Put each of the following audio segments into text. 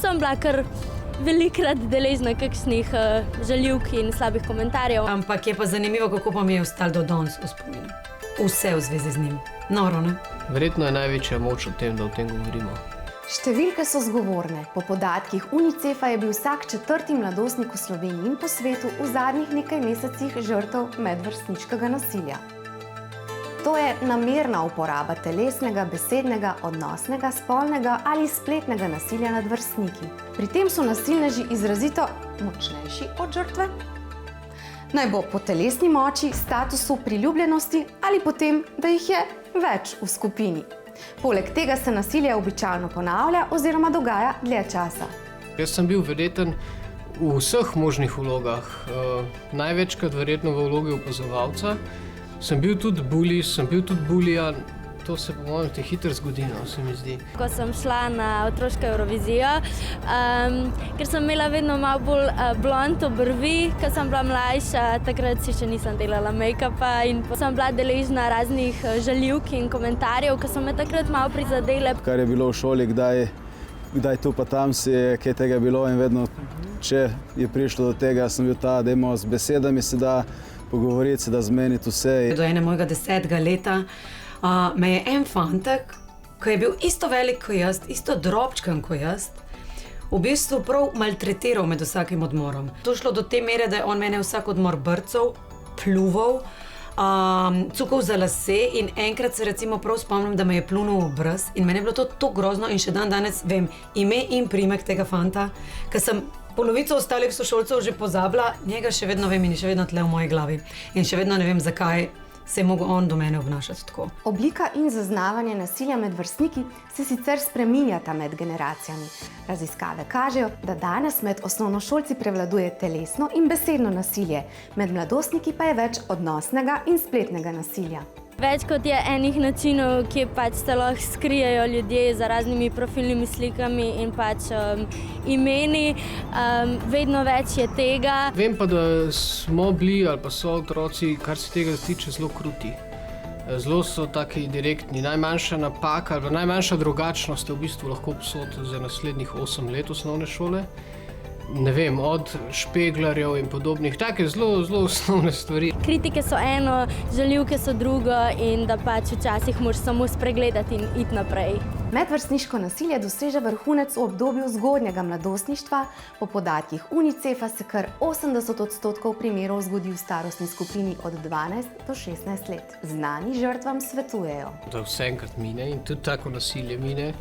sem bila kar velikrat deležna kakšnih žaljivk in slabih komentarjev. Ampak je pa zanimivo, kako pa mi je ostalo do danes v spominu. Vse v zvezi z njim. Noro, ne? Verjetno je največja moč v tem, da o tem govorimo. Številke so zgovorne. Po podatkih UNICEF-a je bil vsak 4. mladostnik v Sloveniji in po svetu v zadnjih nekaj mesecih žrtev medvrstniškega nasilja. To je namerna uporaba telesnega, besednega, odnosnega, spolnega ali spletnega nasilja nad vrstniki. Pri tem so nasilneži izrazito močnejši od žrtve. Naj bo po telesni moči, statusu, priljubljenosti ali potem, da jih je več v skupini. Poleg tega se nasilje običajno ponavlja oziroma dogaja dlje časa. Jaz sem bil verjeten v vseh možnih vlogah. Največkrat verjetno v vlogi opazovalca. Sem bil tudi bully, sem bil tudi bulijan. To se po mojem te hitro zgodi, se mi zdi. Ko sem šla na otroško Eurovizijo, ker sem imela vedno malo bolj blond obrvi, ko sem bila mlajša, takrat si še nisem delala make-upa in sem bila deležna raznih žaljivk in komentarjev, ko so me takrat malo prizadele. Kar je bilo v šoli, kdaj tu pa tam si je kaj tega bilo in vedno, če je prišlo do tega, sem bil ta, dajmo z besedami se da pogovoriti, se da zmeniti vse. Do ene mojega 10. leta me je en fantek, ki je bil isto velik kot jaz, isto drobčkan kot jaz, v bistvu prav maltretiral med vsakim odmorom. To šlo do te mere, da je on mene vsak odmor brcal, pljuval, cukal za lase in enkrat se recimo prav spomnim, da me je pljunil v obraz in meni je bilo to grozno in še danes vem ime in priimek tega fanta, ker sem polovico ostalih sošolcev že pozabila, njega še vedno vem in je še vedno tle v moji glavi in še vedno ne vem, zakaj se je mogel on do mene obnašati tako. Oblika in zaznavanje nasilja med vrstniki se sicer spreminjata med generacijami. Raziskave kažejo, da danes med osnovnošolci prevladuje telesno in besedno nasilje, med mladostniki pa je več odnosnega in spletnega nasilja. Več kot je enih načinov, ki pač se lahko skrijejo ljudje za raznimi profilnimi slikami in pač imeni. Vedno več je tega. Vem pa, da smo bili ali pa so otroci, kar se tega tiče, zelo kruti. Zelo so taki direktni. Najmanjša napaka ali najmanjša drugačnost je v bistvu lahko obsoditi za naslednjih 8 let osnovne šole. Ne vem, od špeglarjev in podobnih, take zelo osnovne stvari. Kritike so eno, žaljivke so drugo in da pač včasih moraš samo spregledati in iti naprej. Medvrstniško nasilje doseže vrhunec v obdobju zgodnjega mladostništva. Po podatkih UNICEF-a se kar 80% primerov zgodi v starostni skupini od 12 do 16 let. Znani žrtvam svetujejo, da vse enkrat mine in tudi tako nasilje mine.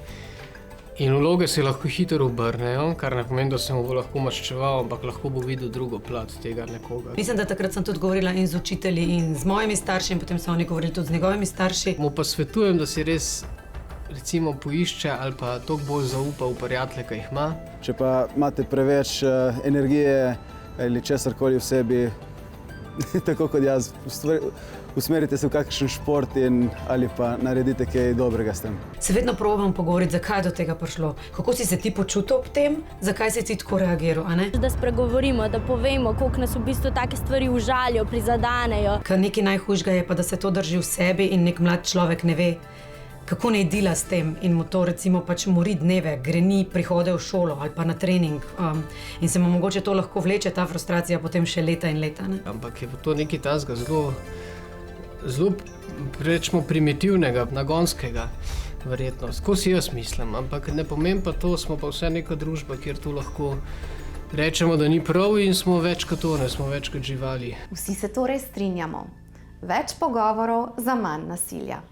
In vloge se lahko hitro obrnejo, kar ne pomeni, da se mu bo lahko maščeval, ampak lahko bo videl drugo plat tega nekoga. Mislim, da takrat sem tudi govorila in z učitelji in z mojimi starši in potem so oni govorili tudi z njegovimi starši. Mu pa svetujem, da si res recimo poišče ali pa toliko bolj zaupa v prijatelje, ki jih ima. Če pa imate preveč energije ali česarkoli v sebi, tako kot jaz, usmerite se v kakšen šport ali pa naredite kaj dobrega s tem. Se vedno probam pogovoriti, zakaj je do tega prišlo. Kako si se ti počutil ob tem, zakaj si ti tako reagiral, a ne? Da spregovorimo, da povemo, koliko nas v bistvu take stvari užalijo, prizadanejo. Ker nekaj najhujšega je pa, da se to drži v sebi in nek mlad človek ne ve, kako naj dela s tem in mu to recimo pač mori dneve, greni prihode v šolo ali pa na trening in se mu mogoče to lahko vleče, ta frustracija potem še leta in leta, ne? Ampak je to nekaj tazga zelo, rečemo, primitivnega, nagonskega, verjetno. Tako si jaz mislim, ampak ne pomeni pa to, smo pa vse neka družba, kjer tu lahko rečemo, da ni prav in smo več kot to, ne smo več kot živali. Vsi se torej strinjamo. Več pogovorov za manj nasilja.